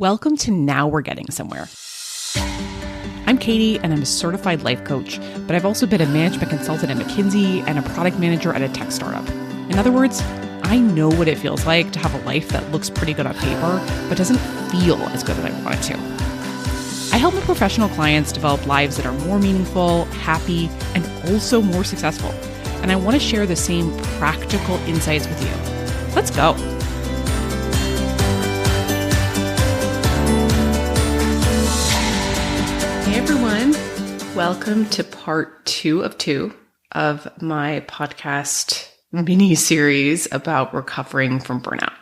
Welcome to Now We're Getting Somewhere. I'm Katie, and I'm a certified life coach, but I've also been a management consultant at McKinsey and a product manager at a tech startup. In other words, I know what it feels like to have a life that looks pretty good on paper, but doesn't feel as good as I want it to. I help my professional clients develop lives that are more meaningful, happy, and also more successful. And I want to share the same practical insights with you. Let's go. Hey everyone, welcome to part 2 of my podcast mini series about recovering from burnout.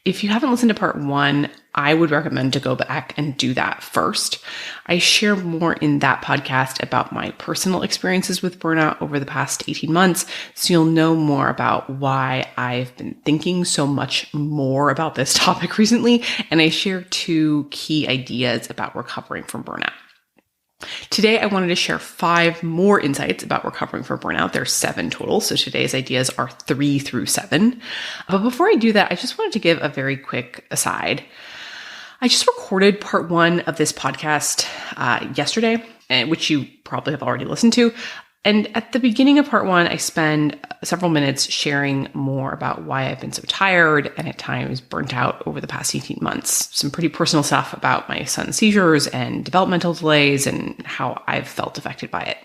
If you haven't listened to part 1, I would recommend to go back and do that first. I share more in that podcast about my personal experiences with burnout over the past 18 months, so you'll know more about why I've been thinking so much more about this topic recently, and I share 2 key ideas about recovering from burnout. Today, I wanted to share 5 more insights about recovering from burnout. There's 7 total, so today's ideas are 3 through 7. But before I do that, I just wanted to give a very quick aside. I just recorded part 1 of this podcast yesterday, which you probably have already listened to. And at the beginning of part 1, I spend several minutes sharing more about why I've been so tired and at times burnt out over the past 18 months. Some pretty personal stuff about my son's seizures and developmental delays and how I've felt affected by it.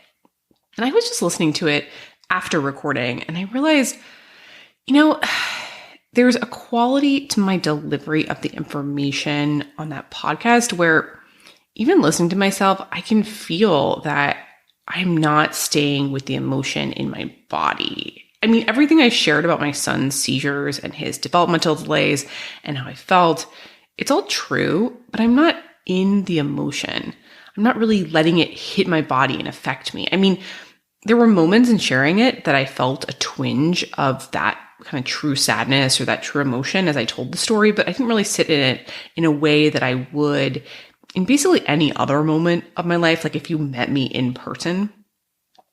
And I was just listening to it after recording, and I realized, there's a quality to my delivery of the information on that podcast where even listening to myself, I can feel that I'm not staying with the emotion in my body. I mean, everything I shared about my son's seizures and his developmental delays and how I felt, it's all true, but I'm not in the emotion. I'm not really letting it hit my body and affect me. I mean, there were moments in sharing it that I felt a twinge of that kind of true sadness or that true emotion as I told the story, but I didn't really sit in it in a way that I would in basically any other moment of my life, like if you met me in person.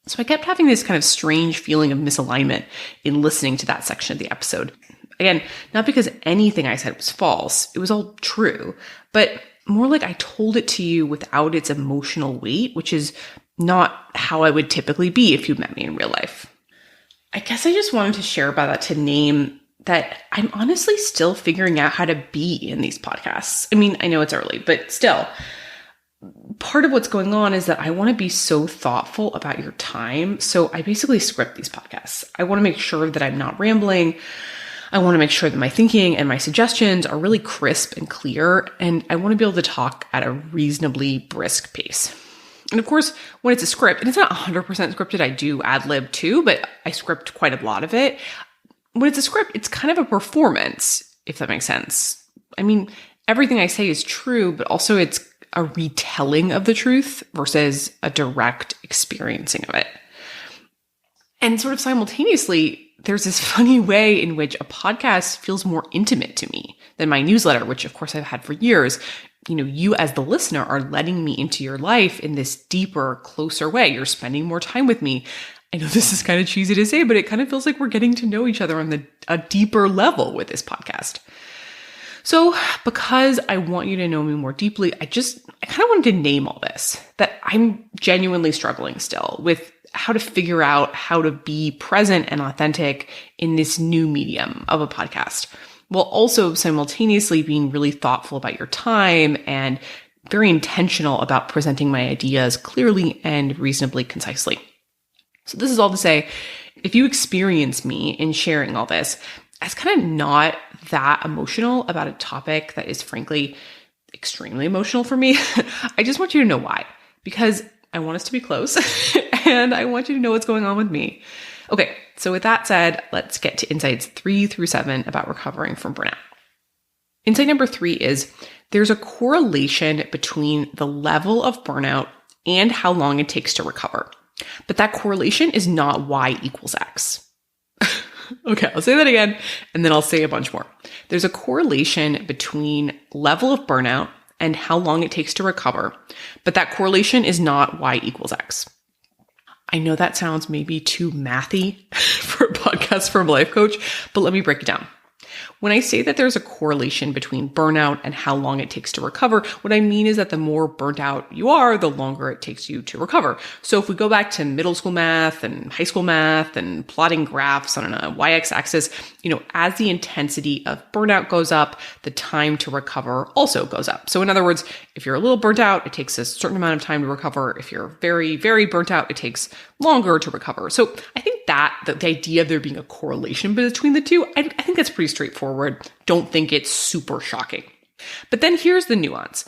So I kept having this kind of strange feeling of misalignment in listening to that section of the episode. Again, not because anything I said was false, it was all true, but more like I told it to you without its emotional weight, which is not how I would typically be if you met me in real life. I guess I just wanted to share about that to name that I'm honestly still figuring out how to be in these podcasts. I mean, I know it's early, but still, part of what's going on is that I want to be so thoughtful about your time. So I basically script these podcasts. I want to make sure that I'm not rambling. I want to make sure that my thinking and my suggestions are really crisp and clear. And I want to be able to talk at a reasonably brisk pace. And of course, when it's a script, and it's not 100% scripted, I do ad-lib too, but I script quite a lot of it. When it's a script, it's kind of a performance, if that makes sense. I mean, everything I say is true, but also it's a retelling of the truth versus a direct experiencing of it. And sort of simultaneously, there's this funny way in which a podcast feels more intimate to me than my newsletter, which of course I've had for years. You as the listener are letting me into your life in this deeper, closer way. You're spending more time with me. I know this is kind of cheesy to say, but it kind of feels like we're getting to know each other on a deeper level with this podcast. So because I want you to know me more deeply, I kind of wanted to name all this, that I'm genuinely struggling still with how to figure out how to be present and authentic in this new medium of a podcast, while also simultaneously being really thoughtful about your time and very intentional about presenting my ideas clearly and reasonably concisely. So this is all to say, if you experience me in sharing all this as kind of not that emotional about a topic that is frankly extremely emotional for me, I just want you to know why. Because I want us to be close and I want you to know what's going on with me. Okay, so with that said, let's get to insights 3 through 7 about recovering from burnout. Insight number 3 is there's a correlation between the level of burnout and how long it takes to recover. But that correlation is not Y equals X. Okay, I'll say that again, and then I'll say a bunch more. There's a correlation between level of burnout and how long it takes to recover, but that correlation is not Y equals X. I know that sounds maybe too mathy for a podcast from a life coach, but let me break it down. When I say that there's a correlation between burnout and how long it takes to recover, what I mean is that the more burnt out you are, the longer it takes you to recover. So if we go back to middle school math and high school math and plotting graphs on a y-axis, as the intensity of burnout goes up, the time to recover also goes up. So in other words, if you're a little burnt out, it takes a certain amount of time to recover. If you're very, very burnt out, it takes longer to recover. So I think that the idea of there being a correlation between the two, I think that's pretty straightforward. Don't think it's super shocking. But then here's the nuance,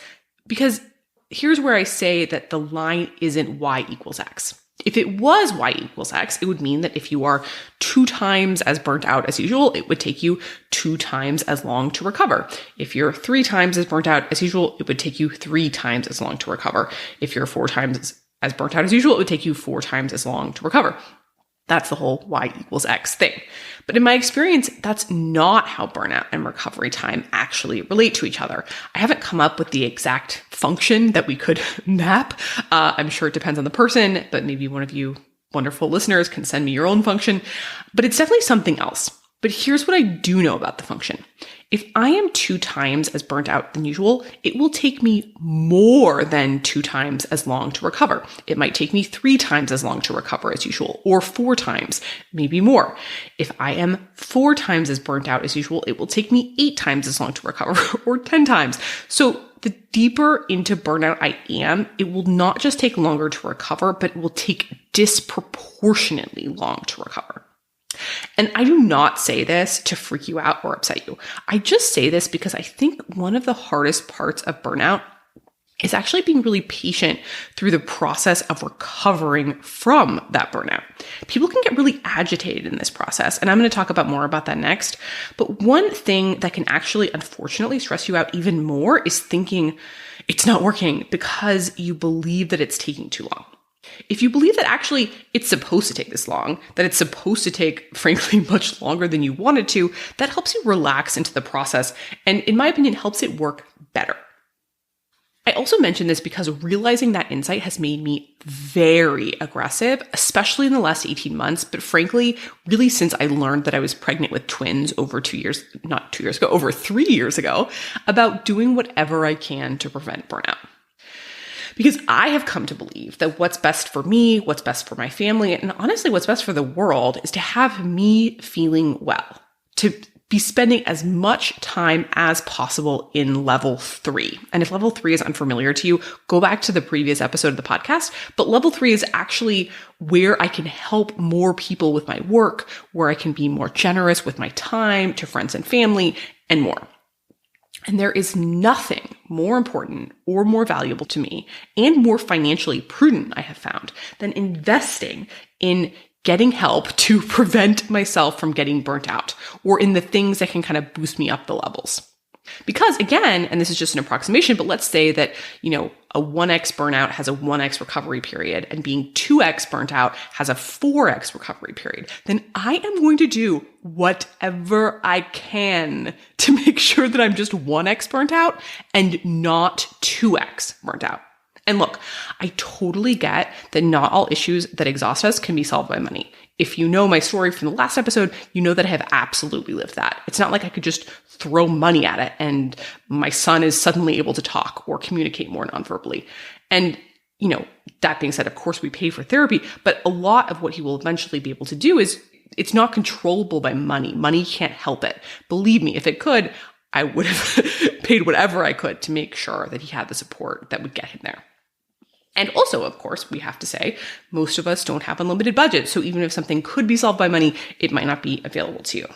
because here's where I say that the line isn't y equals x. If it was y equals x, it would mean that if you are 2 times as burnt out as usual, it would take you 2 times as long to recover. If you're 3 times as burnt out as usual, it would take you 3 times as long to recover. If you're 4 times as burnt out as usual, it would take you 4 times as long to recover. That's the whole y equals x thing. But in my experience, that's not how burnout and recovery time actually relate to each other. I haven't come up with the exact function that we could map. I'm sure it depends on the person, but maybe one of you wonderful listeners can send me your own function. But it's definitely something else. But here's what I do know about the function. If I am 2 times as burnt out than usual, it will take me more than 2 times as long to recover. It might take me 3 times as long to recover as usual, or 4 times, maybe more. If I am 4 times as burnt out as usual, it will take me 8 times as long to recover, or 10 times. So the deeper into burnout I am, it will not just take longer to recover, but it will take disproportionately long to recover. And I do not say this to freak you out or upset you. I just say this because I think one of the hardest parts of burnout is actually being really patient through the process of recovering from that burnout. People can get really agitated in this process, and I'm going to talk about more about that next. But one thing that can actually, unfortunately, stress you out even more is thinking it's not working because you believe that it's taking too long. If you believe that actually it's supposed to take this long, that it's supposed to take, frankly, much longer than you wanted to, that helps you relax into the process and, in my opinion, helps it work better. I also mention this because realizing that insight has made me very aggressive, especially in the last 18 months, but frankly, really since I learned that I was pregnant with twins over 3 years ago, about doing whatever I can to prevent burnout. Because I have come to believe that what's best for me, what's best for my family, and honestly, what's best for the world is to have me feeling well, to be spending as much time as possible in level 3. And if level 3 is unfamiliar to you, go back to the previous episode of the podcast. But level 3 is actually where I can help more people with my work, where I can be more generous with my time to friends and family, and more. And there is nothing more important or more valuable to me and more financially prudent, I have found, than investing in getting help to prevent myself from getting burnt out, or in the things that can kind of boost me up the levels. Because again, and this is just an approximation, but let's say that, a 1x burnout has a 1x recovery period, and being 2x burnt out has a 4x recovery period, then I am going to do whatever I can to make sure that I'm just 1x burnt out and not 2x burnt out. And look, I totally get that not all issues that exhaust us can be solved by money. If you know my story from the last episode, you know that I have absolutely lived that. It's not like I could just throw money at it and my son is suddenly able to talk or communicate more non-verbally. And, that being said, of course we pay for therapy, but a lot of what he will eventually be able to do is it's not controllable by money. Money can't help it. Believe me, if it could, I would have paid whatever I could to make sure that he had the support that would get him there. And also, of course, we have to say, most of us don't have unlimited budgets. So even if something could be solved by money, it might not be available to you.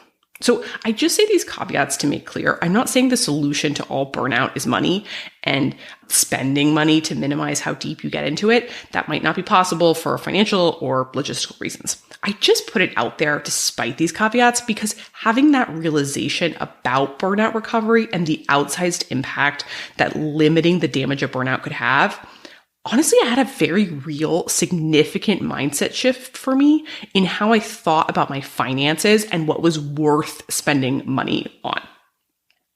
So I just say these caveats to make clear. I'm not saying the solution to all burnout is money and spending money to minimize how deep you get into it. That might not be possible for financial or logistical reasons. I just put it out there despite these caveats because having that realization about burnout recovery and the outsized impact that limiting the damage of burnout could have, honestly, I had a very real, significant mindset shift for me in how I thought about my finances and what was worth spending money on.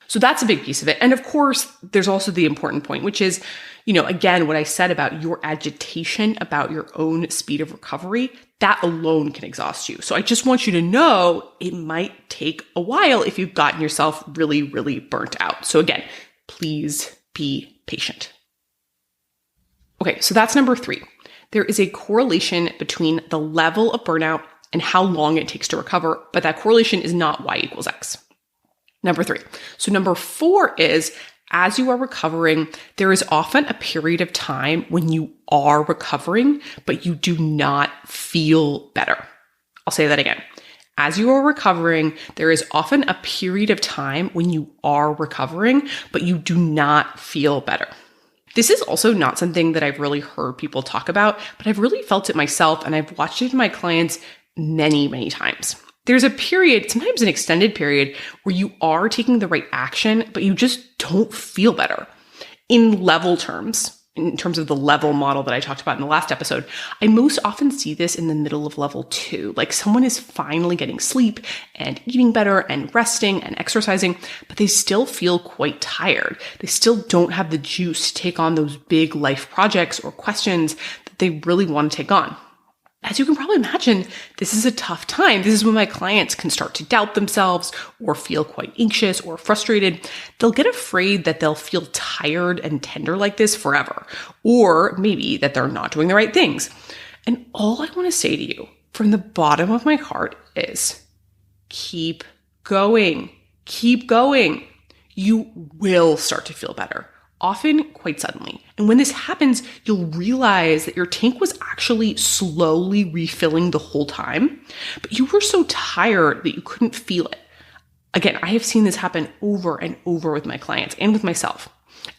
So that's a big piece of it. And of course, there's also the important point, which is, again, what I said about your agitation about your own speed of recovery, that alone can exhaust you. So I just want you to know it might take a while if you've gotten yourself really, really burnt out. So again, please be patient. Okay, so that's number 3. There is a correlation between the level of burnout and how long it takes to recover, but that correlation is not Y equals X. Number 3. So number 4 is, as you are recovering, there is often a period of time when you are recovering, but you do not feel better. I'll say that again. As you are recovering, there is often a period of time when you are recovering, but you do not feel better. This is also not something that I've really heard people talk about, but I've really felt it myself, and I've watched it in my clients many, many times. There's a period, sometimes an extended period, where you are taking the right action, but you just don't feel better. In level terms, in terms of the level model that I talked about in the last episode, I most often see this in the middle of level 2. Like someone is finally getting sleep and eating better and resting and exercising, but they still feel quite tired. They still don't have the juice to take on those big life projects or questions that they really want to take on. As you can probably imagine, this is a tough time. This is when my clients can start to doubt themselves or feel quite anxious or frustrated. They'll get afraid that they'll feel tired and tender like this forever, or maybe that they're not doing the right things. And all I want to say to you from the bottom of my heart is keep going. Keep going. You will start to feel better, often quite suddenly. And when this happens, you'll realize that your tank was actually slowly refilling the whole time, but you were so tired that you couldn't feel it. Again, I have seen this happen over and over with my clients and with myself.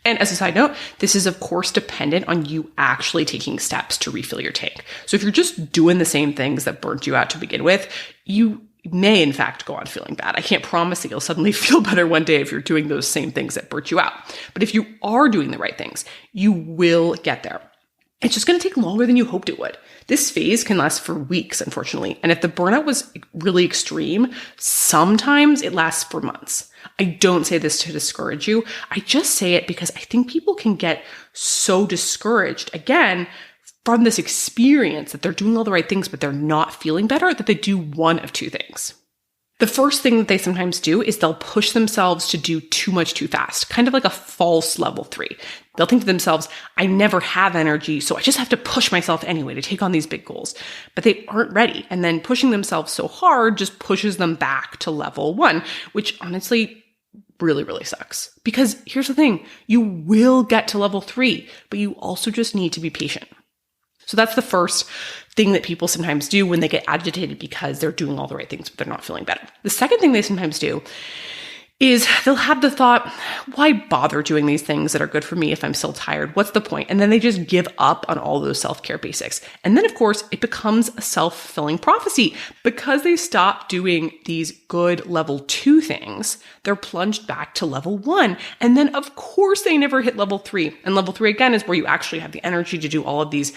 And as a side note, this is of course dependent on you actually taking steps to refill your tank. So if you're just doing the same things that burnt you out to begin with, you may in fact go on feeling bad. I can't promise that you'll suddenly feel better one day if you're doing those same things that burnt you out. But if you are doing the right things, you will get there. It's just going to take longer than you hoped it would. This phase can last for weeks, unfortunately. And if the burnout was really extreme, sometimes it lasts for months. I don't say this to discourage you. I just say it because I think people can get so discouraged, again, from this experience that they're doing all the right things, but they're not feeling better, that they do one of two things. The first thing that they sometimes do is they'll push themselves to do too much too fast, kind of like a false level 3. They'll think to themselves, I never have energy, so I just have to push myself anyway to take on these big goals. But they aren't ready. And then pushing themselves so hard just pushes them back to level 1, which honestly really, really sucks. Because here's the thing, you will get to level 3, but you also just need to be patient. So that's the first thing that people sometimes do when they get agitated because they're doing all the right things, but they're not feeling better. The second thing they sometimes do is they'll have the thought, why bother doing these things that are good for me if I'm still tired? What's the point? And then they just give up on all those self-care basics. And then, of course, it becomes a self-fulfilling prophecy. Because they stop doing these good level 2 things, they're plunged back to level 1. And then, of course, they never hit level 3. And level 3, again, is where you actually have the energy to do all of these,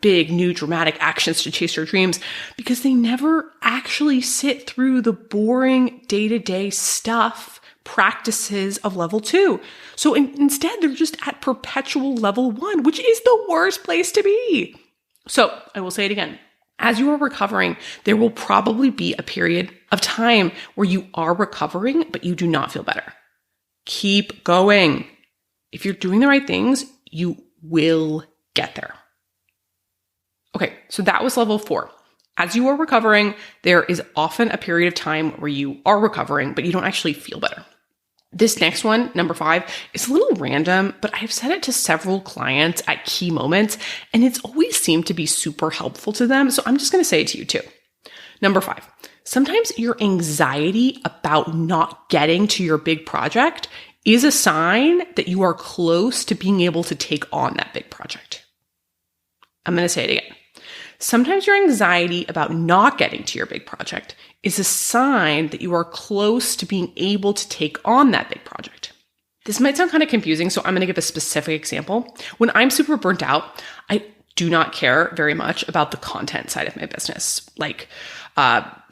big, new, dramatic actions to chase your dreams, because they never actually sit through the boring day-to-day stuff, practices of level 2. So instead, they're just at perpetual level 1, which is the worst place to be. So I will say it again. As you are recovering, there will probably be a period of time where you are recovering, but you do not feel better. Keep going. If you're doing the right things, you will get there. Okay, so that was level 4. As you are recovering, there is often a period of time where you are recovering, but you don't actually feel better. This next one, number 5, is a little random, but I've said it to several clients at key moments, and it's always seemed to be super helpful to them. So I'm just going to say it to you too. Number 5, sometimes your anxiety about not getting to your big project is a sign that you are close to being able to take on that big project. I'm going to say it again. Sometimes your anxiety about not getting to your big project is a sign that you are close to being able to take on that big project. This might sound kind of confusing, so I'm going to give a specific example. When I'm super burnt out, I do not care very much about the content side of my business, like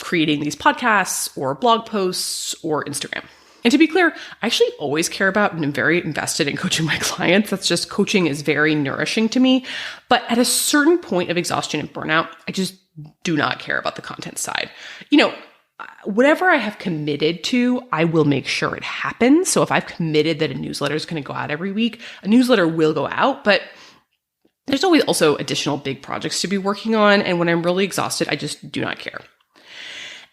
creating these podcasts or blog posts or Instagram. And to be clear, I actually always care about and am very invested in coaching my clients. That's just coaching is very nourishing to me. But at a certain point of exhaustion and burnout, I just do not care about the content side. Whatever I have committed to, I will make sure it happens. So if I've committed that a newsletter is going to go out every week, a newsletter will go out, but there's always also additional big projects to be working on. And when I'm really exhausted, I just do not care.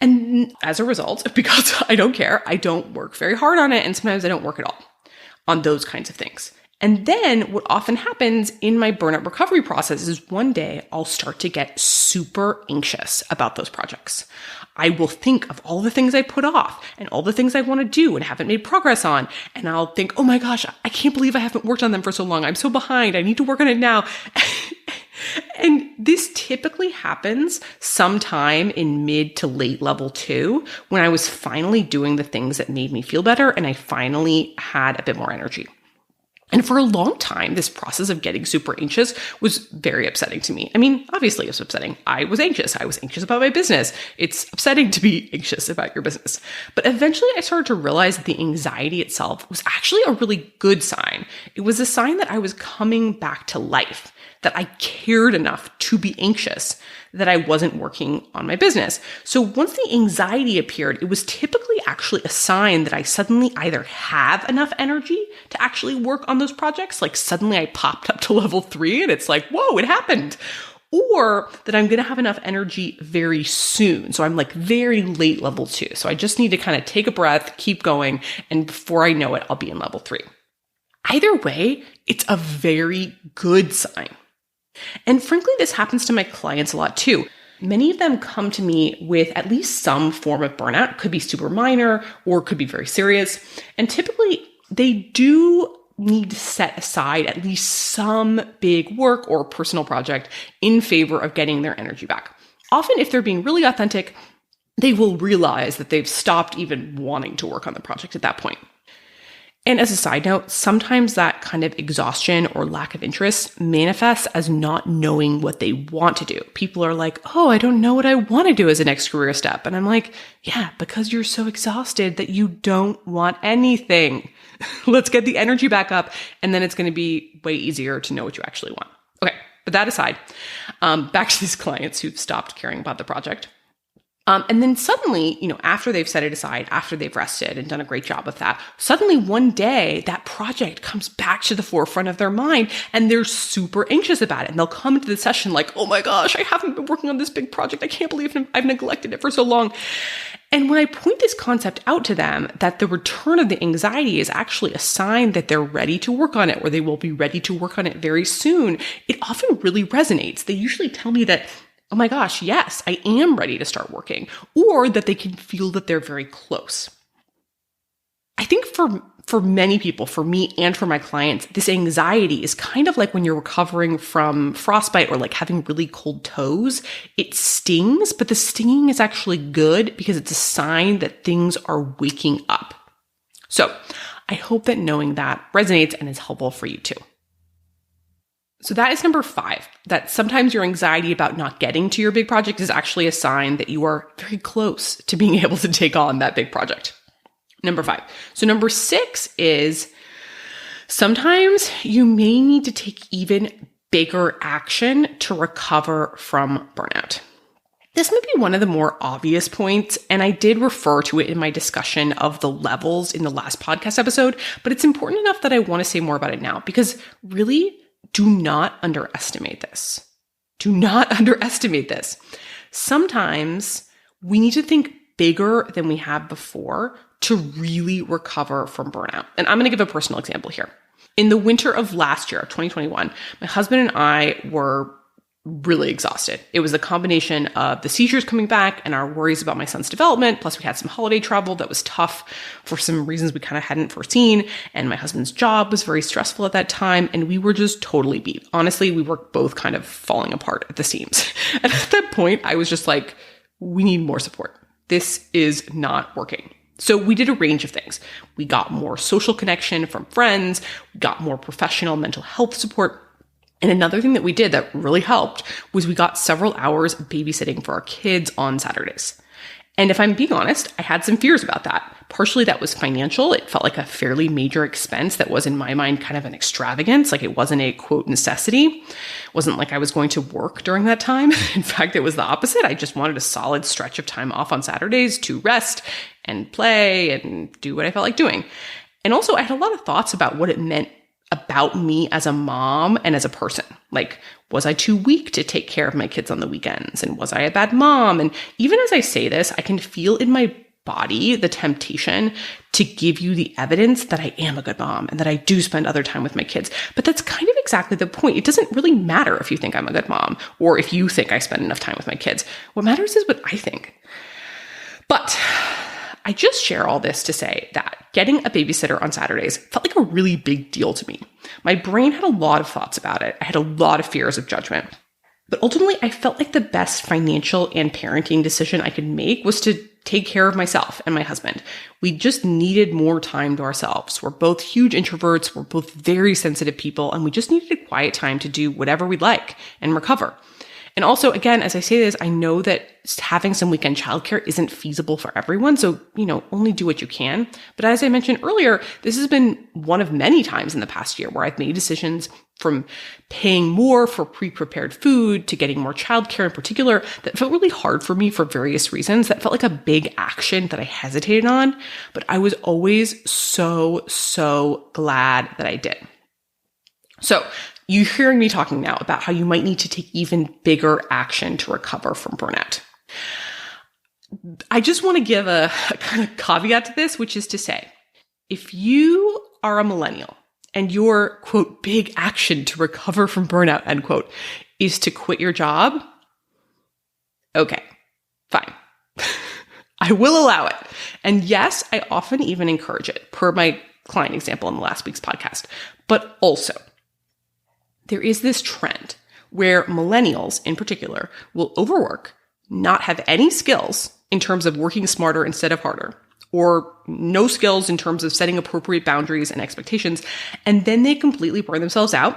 And as a result, because I don't care, I don't work very hard on it. And sometimes I don't work at all on those kinds of things. And then what often happens in my burnout recovery process is one day I'll start to get super anxious about those projects. I will think of all the things I put off and all the things I want to do and haven't made progress on. And I'll think, oh my gosh, I can't believe I haven't worked on them for so long. I'm so behind. I need to work on it now. And this typically happens sometime in mid to late level 2 when I was finally doing the things that made me feel better and I finally had a bit more energy. And for a long time, this process of getting super anxious was very upsetting to me. I mean, obviously it was upsetting. I was anxious. I was anxious about my business. It's upsetting to be anxious about your business. But eventually I started to realize that the anxiety itself was actually a really good sign. It was a sign that I was coming back to life, that I cared enough to be anxious, that I wasn't working on my business. So once the anxiety appeared, it was typically actually a sign that I suddenly either have enough energy to actually work on those projects, like suddenly I popped up to level 3 and it's like, whoa, it happened. Or that I'm going to have enough energy very soon. So I'm like very late level 2. So I just need to kind of take a breath, keep going. And before I know it, I'll be in level 3. Either way, it's a very good sign. And frankly, this happens to my clients a lot too. Many of them come to me with at least some form of burnout. Could be super minor or could be very serious. And typically they do need to set aside at least some big work or personal project in favor of getting their energy back. Often, if they're being really authentic, they will realize that they've stopped even wanting to work on the project at that point. And as a side note, sometimes that kind of exhaustion or lack of interest manifests as not knowing what they want to do. People are like, oh, I don't know what I want to do as a next career step. And I'm like, yeah, because you're so exhausted that you don't want anything. Let's get the energy back up. And then it's going to be way easier to know what you actually want. Okay. But that aside, back to these clients who've stopped caring about the project. And then suddenly, after they've set it aside, after they've rested and done a great job of that, suddenly one day that project comes back to the forefront of their mind and they're super anxious about it. And they'll come into the session like, oh my gosh, I haven't been working on this big project. I can't believe I've neglected it for so long. And when I point this concept out to them, that the return of the anxiety is actually a sign that they're ready to work on it or they will be ready to work on it very soon, it often really resonates. They usually tell me that, oh my gosh, yes, I am ready to start working, or that they can feel that they're very close. I think for many people, for me and for my clients, this anxiety is kind of like when you're recovering from frostbite or like having really cold toes. It stings, but the stinging is actually good because it's a sign that things are waking up. So I hope that knowing that resonates and is helpful for you too. So that is number 5, that sometimes your anxiety about not getting to your big project is actually a sign that you are very close to being able to take on that big project. Number 5. So number 6 is sometimes you may need to take even bigger action to recover from burnout. This might be one of the more obvious points, and I did refer to it in my discussion of the levels in the last podcast episode, but it's important enough that I want to say more about it now because really, do not underestimate this. Do not underestimate this. Sometimes we need to think bigger than we have before to really recover from burnout. And I'm going to give a personal example here. In the winter of last year, 2021, my husband and I were really exhausted. It was a combination of the seizures coming back and our worries about my son's development. Plus we had some holiday travel that was tough for some reasons we kind of hadn't foreseen. And my husband's job was very stressful at that time. And we were just totally beat. Honestly, we were both kind of falling apart at the seams. And at that point, I was just like, we need more support. This is not working. So we did a range of things. We got more social connection from friends. We got more professional mental health support. And another thing that we did that really helped was we got several hours babysitting for our kids on Saturdays. And if I'm being honest, I had some fears about that. Partially that was financial. It felt like a fairly major expense that was in my mind kind of an extravagance. Like it wasn't a quote necessity. It wasn't like I was going to work during that time. In fact, it was the opposite. I just wanted a solid stretch of time off on Saturdays to rest and play and do what I felt like doing. And also I had a lot of thoughts about what it meant about me as a mom and as a person. Like, was I too weak to take care of my kids on the weekends? And was I a bad mom? And even as I say this, I can feel in my body the temptation to give you the evidence that I am a good mom and that I do spend other time with my kids. But that's kind of exactly the point. It doesn't really matter if you think I'm a good mom or if you think I spend enough time with my kids. What matters is what I think. But I just share all this to say that getting a babysitter on Saturdays felt like a really big deal to me. My brain had a lot of thoughts about it. I had a lot of fears of judgment. But ultimately, I felt like the best financial and parenting decision I could make was to take care of myself and my husband. We just needed more time to ourselves. We're both huge introverts. We're both very sensitive people, and we just needed a quiet time to do whatever we'd like and recover. And also, again, as I say this, I know that having some weekend childcare isn't feasible for everyone. So, only do what you can. But as I mentioned earlier, this has been one of many times in the past year where I've made decisions from paying more for pre-prepared food to getting more childcare in particular that felt really hard for me for various reasons. That felt like a big action that I hesitated on, but I was always so glad that I did. So you're hearing me talking now about how you might need to take even bigger action to recover from burnout. I just want to give a kind of caveat to this, which is to say, if you are a millennial and your, quote, big action to recover from burnout, end quote, is to quit your job, okay, fine. I will allow it. And yes, I often even encourage it, per my client example in the last week's podcast. But also, there is this trend where millennials in particular will overwork, not have any skills in terms of working smarter instead of harder, or no skills in terms of setting appropriate boundaries and expectations, and then they completely burn themselves out,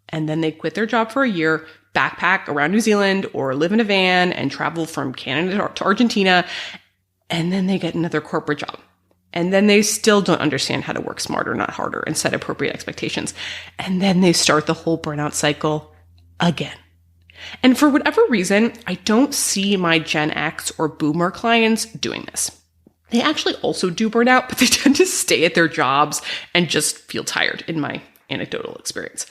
and then they quit their job for a year, backpack around New Zealand, or live in a van and travel from Canada to Argentina, and then they get another corporate job. And then they still don't understand how to work smarter, not harder, and set appropriate expectations. And then they start the whole burnout cycle again. And for whatever reason, I don't see my Gen X or Boomer clients doing this. They actually also do burnout, but they tend to stay at their jobs and just feel tired, in my anecdotal experience.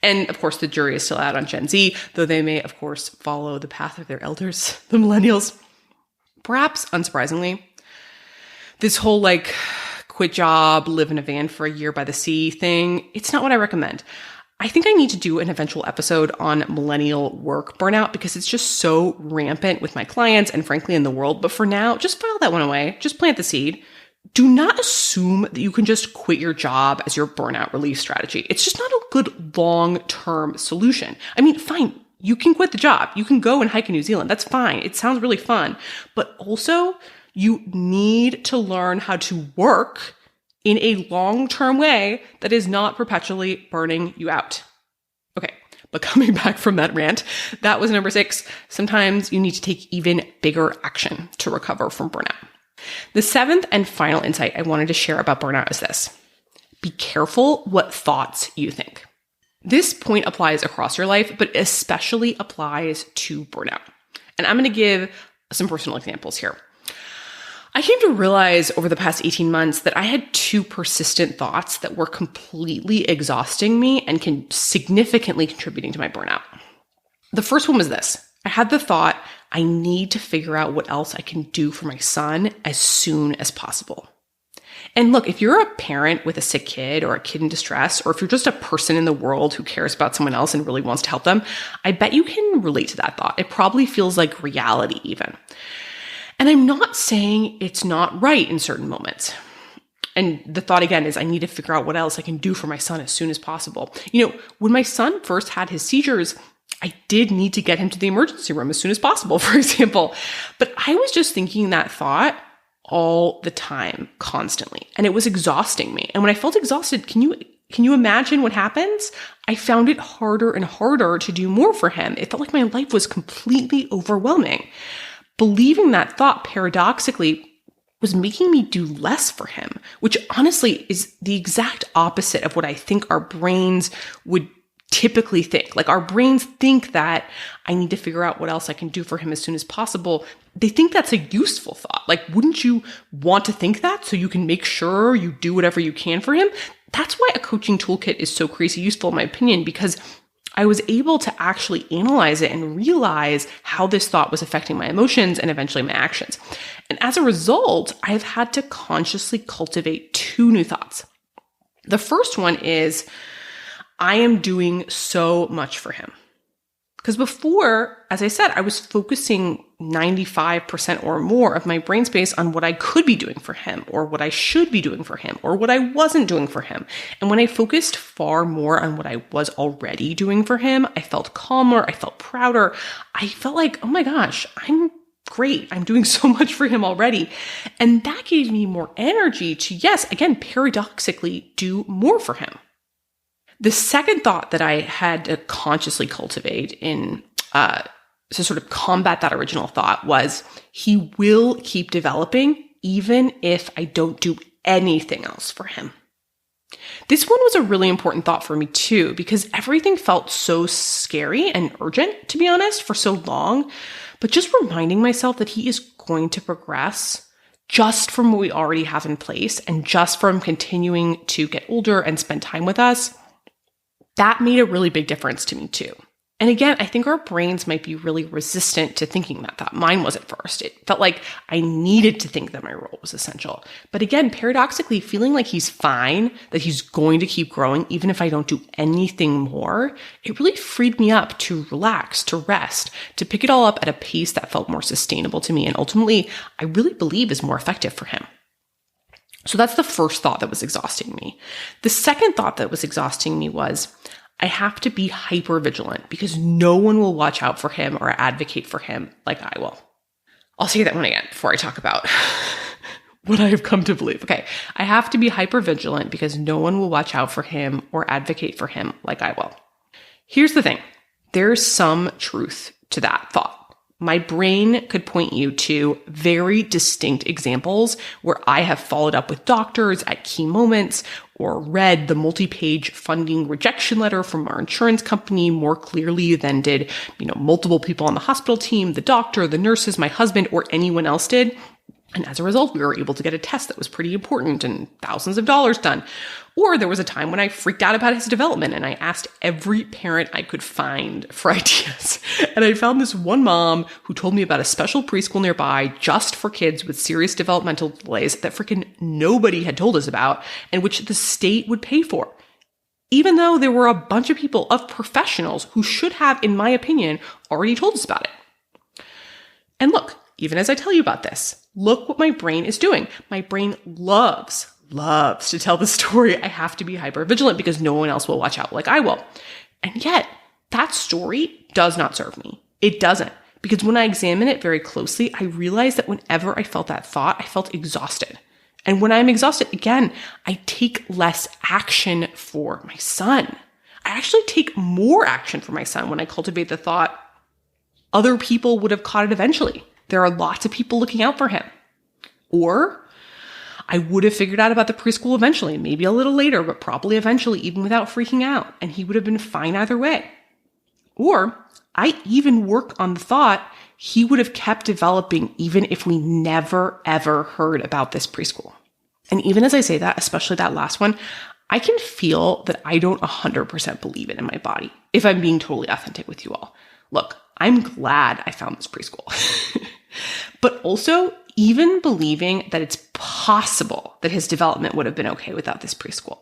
And of course, the jury is still out on Gen Z, though they may, of course, follow the path of their elders, the millennials. Perhaps unsurprisingly, this whole quit job, live in a van for a year by the sea thing, it's not what I recommend. I think I need to do an eventual episode on millennial work burnout because it's just so rampant with my clients and frankly in the world. But for now, just file that one away. Just plant the seed. Do not assume that you can just quit your job as your burnout relief strategy. It's just not a good long-term solution. I mean, fine. You can quit the job. You can go and hike in New Zealand. That's fine. It sounds really fun. But also, you need to learn how to work in a long-term way that is not perpetually burning you out. Okay, but coming back from that rant, that was number 6. Sometimes you need to take even bigger action to recover from burnout. The 7th and final insight I wanted to share about burnout is this. Be careful what thoughts you think. This point applies across your life, but especially applies to burnout. And I'm going to give some personal examples here. I came to realize over the past 18 months that I had 2 persistent thoughts that were completely exhausting me and significantly contributing to my burnout. The first one was this. I had the thought, I need to figure out what else I can do for my son as soon as possible. And look, if you're a parent with a sick kid or a kid in distress, or if you're just a person in the world who cares about someone else and really wants to help them, I bet you can relate to that thought. It probably feels like reality even. And I'm not saying it's not right in certain moments. And the thought again is I need to figure out what else I can do for my son as soon as possible. When my son first had his seizures, I did need to get him to the emergency room as soon as possible, for example. But I was just thinking that thought all the time, constantly. And it was exhausting me. And when I felt exhausted, can you imagine what happens? I found it harder and harder to do more for him. It felt like my life was completely overwhelming. Believing that thought paradoxically was making me do less for him, which honestly is the exact opposite of what I think our brains would typically think. Like our brains think that I need to figure out what else I can do for him as soon as possible. They think that's a useful thought. Like, wouldn't you want to think that so you can make sure you do whatever you can for him? That's why a coaching toolkit is so crazy useful in my opinion, because I was able to actually analyze it and realize how this thought was affecting my emotions and eventually my actions. And as a result, I've had to consciously cultivate two new thoughts. The first one is, I am doing so much for him. Because before, as I said, I was focusing 95% or more of my brain space on what I could be doing for him, or what I should be doing for him, or what I wasn't doing for him. And when I focused far more on what I was already doing for him, I felt calmer, I felt prouder. I felt like, oh my gosh, I'm great. I'm doing so much for him already. And that gave me more energy to, yes, again, paradoxically do more for him. The second thought that I had to consciously cultivate to sort of combat that original thought was, he will keep developing even if I don't do anything else for him. This one was a really important thought for me too, because everything felt so scary and urgent, to be honest, for so long. But just reminding myself that he is going to progress just from what we already have in place and just from continuing to get older and spend time with us, that made a really big difference to me too. And again, I think our brains might be really resistant to thinking that thought. Mine was at first. It felt like I needed to think that my role was essential. But again, paradoxically, feeling like he's fine, that he's going to keep growing, even if I don't do anything more, it really freed me up to relax, to rest, to pick it all up at a pace that felt more sustainable to me. And ultimately, I really believe is more effective for him. So that's the first thought that was exhausting me. The second thought that was exhausting me was, I have to be hyper vigilant because no one will watch out for him or advocate for him like I will. I'll say that one again before I talk about what I have come to believe. Okay. I have to be hyper vigilant because no one will watch out for him or advocate for him like I will. Here's the thing. There's some truth to that thought. My brain could point you to very distinct examples where I have followed up with doctors at key moments or read the multi-page funding rejection letter from our insurance company more clearly than did, multiple people on the hospital team, the doctor, the nurses, my husband, or anyone else did. And as a result, we were able to get a test that was pretty important and thousands of dollars done. Or there was a time when I freaked out about his development and I asked every parent I could find for ideas. And I found this one mom who told me about a special preschool nearby just for kids with serious developmental delays that freaking nobody had told us about and which the state would pay for. Even though there were a bunch of people, of professionals, who should have, in my opinion, already told us about it. And look, even as I tell you about this, look what my brain is doing. My brain loves to tell the story. I have to be hyper vigilant because no one else will watch out like I will. And yet that story does not serve me. It doesn't. Because when I examine it very closely, I realize that whenever I felt that thought, I felt exhausted. And when I'm exhausted, again, I take less action for my son. I actually take more action for my son when I cultivate the thought, other people would have caught it eventually. There are lots of people looking out for him. Or I would have figured out about the preschool eventually, maybe a little later, but probably eventually, even without freaking out. And he would have been fine either way. Or I even work on the thought he would have kept developing even if we never, ever heard about this preschool. And even as I say that, especially that last one, I can feel that I don't 100% believe it in my body, if I'm being totally authentic with you all. Look, I'm glad I found this preschool. But also, even believing that it's possible that his development would have been okay without this preschool.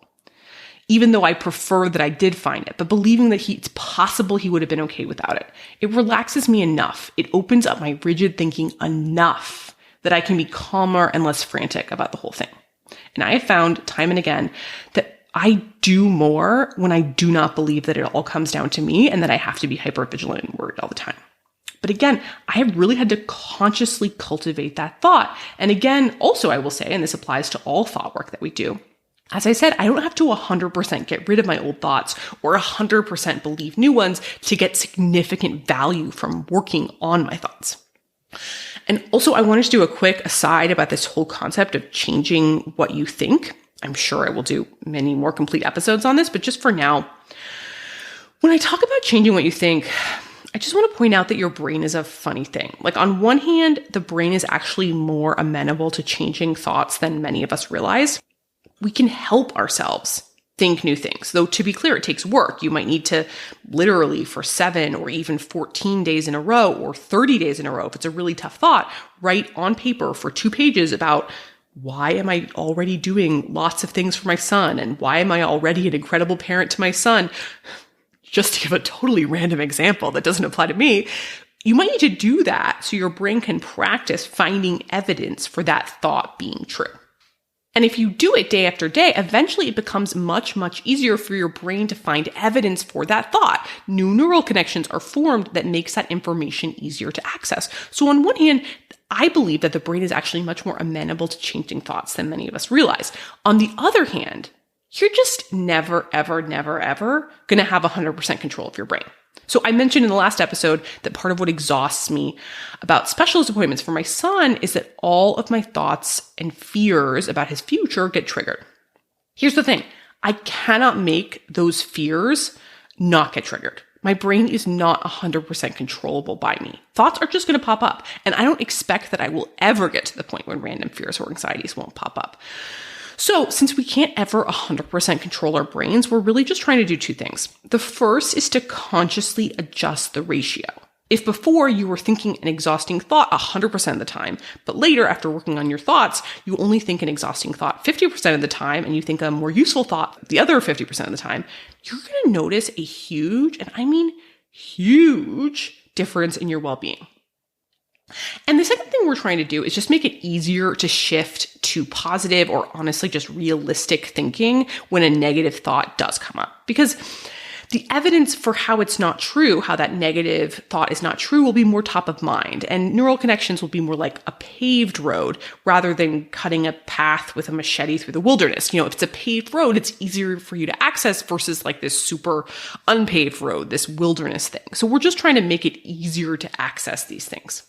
Even though I prefer that I did find it, but believing that it's possible he would have been okay without it. It relaxes me enough. It opens up my rigid thinking enough that I can be calmer and less frantic about the whole thing. And I have found time and again that I do more when I do not believe that it all comes down to me and that I have to be hyper vigilant and worried all the time. But again, I have really had to consciously cultivate that thought. And again, also I will say, and this applies to all thought work that we do, as I said, I don't have to 100% get rid of my old thoughts or 100% believe new ones to get significant value from working on my thoughts. And also, I wanted to do a quick aside about this whole concept of changing what you think. I'm sure I will do many more complete episodes on this, but just for now, when I talk about changing what you think, I just want to point out that your brain is a funny thing. Like on one hand, the brain is actually more amenable to changing thoughts than many of us realize. We can help ourselves think new things. Though to be clear, it takes work. You might need to literally for 7 or even 14 days in a row or 30 days in a row, if it's a really tough thought, write on paper for 2 pages about why am I already doing lots of things for my son? And why am I already an incredible parent to my son? Just to give a totally random example that doesn't apply to me, you might need to do that so your brain can practice finding evidence for that thought being true. And if you do it day after day, eventually it becomes much, much easier for your brain to find evidence for that thought. New neural connections are formed that makes that information easier to access. So on one hand, I believe that the brain is actually much more amenable to changing thoughts than many of us realize. On the other hand, you're just never, ever, never, ever going to have 100% control of your brain. So I mentioned in the last episode that part of what exhausts me about specialist appointments for my son is that all of my thoughts and fears about his future get triggered. Here's the thing. I cannot make those fears not get triggered. My brain is not 100% controllable by me. Thoughts are just going to pop up. And I don't expect that I will ever get to the point when random fears or anxieties won't pop up. So since we can't ever 100% control our brains, we're really just trying to do 2 things. The first is to consciously adjust the ratio. If before you were thinking an exhausting thought 100% of the time, but later after working on your thoughts, you only think an exhausting thought 50% of the time and you think a more useful thought the other 50% of the time, you're going to notice a huge, and I mean huge, difference in your well-being. And the second thing we're trying to do is just make it easier to shift to positive or honestly just realistic thinking when a negative thought does come up. Because the evidence for how it's not true, how that negative thought is not true, will be more top of mind. And neural connections will be more like a paved road rather than cutting a path with a machete through the wilderness. You know, if it's a paved road, it's easier for you to access versus like this super unpaved road, this wilderness thing. So we're just trying to make it easier to access these things.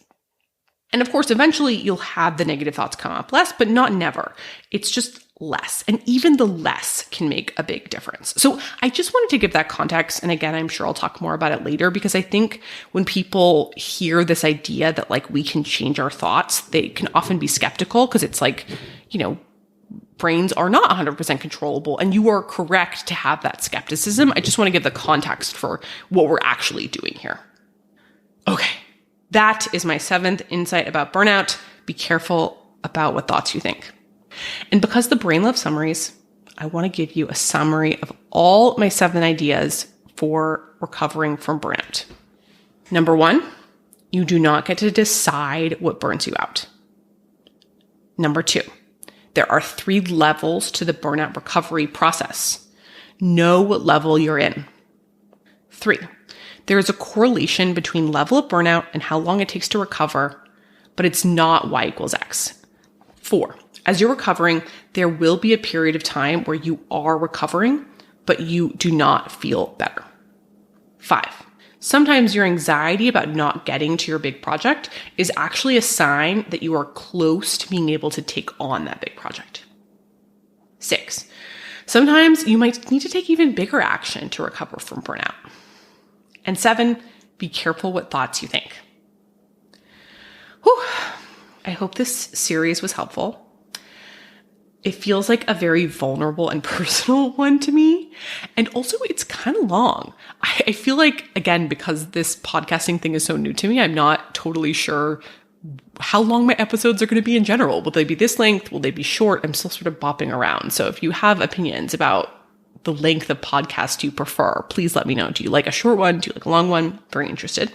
And of course, eventually you'll have the negative thoughts come up less, but not never. It's just less. And even the less can make a big difference. So I just wanted to give that context. And again, I'm sure I'll talk more about it later because I think when people hear this idea that like we can change our thoughts, they can often be skeptical because it's like, you know, brains are not 100% controllable. And you are correct to have that skepticism. I just want to give the context for what we're actually doing here. Okay. That is my 7th insight about burnout. Be careful about what thoughts you think. And because the brain loves summaries, I want to give you a summary of all my 7 ideas for recovering from burnout. Number 1, you do not get to decide what burns you out. Number 2, there are 3 levels to the burnout recovery process. Know what level you're in. 3, there is a correlation between level of burnout and how long it takes to recover, but it's not Y equals X. 4, as you're recovering, there will be a period of time where you are recovering, but you do not feel better. 5, sometimes your anxiety about not getting to your big project is actually a sign that you are close to being able to take on that big project. 6, sometimes you might need to take even bigger action to recover from burnout. And 7, be careful what thoughts you think. Whew. I hope this series was helpful. It feels like a very vulnerable and personal one to me. And also it's kind of long. I feel like, again, because this podcasting thing is so new to me, I'm not totally sure how long my episodes are going to be in general. Will they be this length? Will they be short? I'm still sort of bopping around. So if you have opinions about the length of podcast you prefer, please let me know. Do you like a short one? Do you like a long one? Very interested.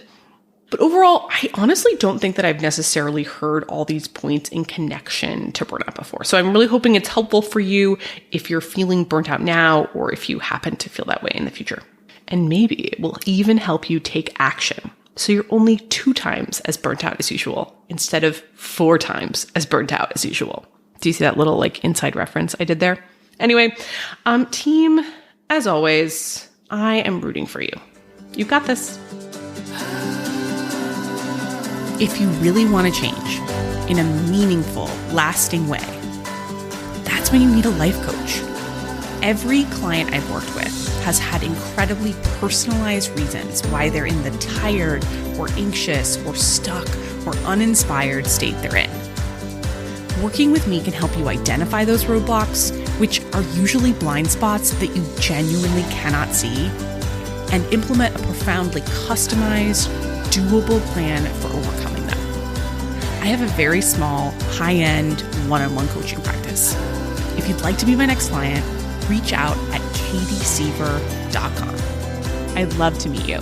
But overall, I honestly don't think that I've necessarily heard all these points in connection to burnout before. So I'm really hoping it's helpful for you if you're feeling burnt out now or if you happen to feel that way in the future. And maybe it will even help you take action. So you're only 2 times as burnt out as usual instead of 4 times as burnt out as usual. Do you see that little like inside reference I did there? Anyway, team, as always, I am rooting for you. You've got this. If you really want to change in a meaningful, lasting way, that's when you need a life coach. Every client I've worked with has had incredibly personalized reasons why they're in the tired or anxious or stuck or uninspired state they're in. Working with me can help you identify those roadblocks, which are usually blind spots that you genuinely cannot see, and implement a profoundly customized, doable plan for overcoming them. I have a very small, high-end, one-on-one coaching practice. If you'd like to be my next client, reach out at katiesiever.com. I'd love to meet you.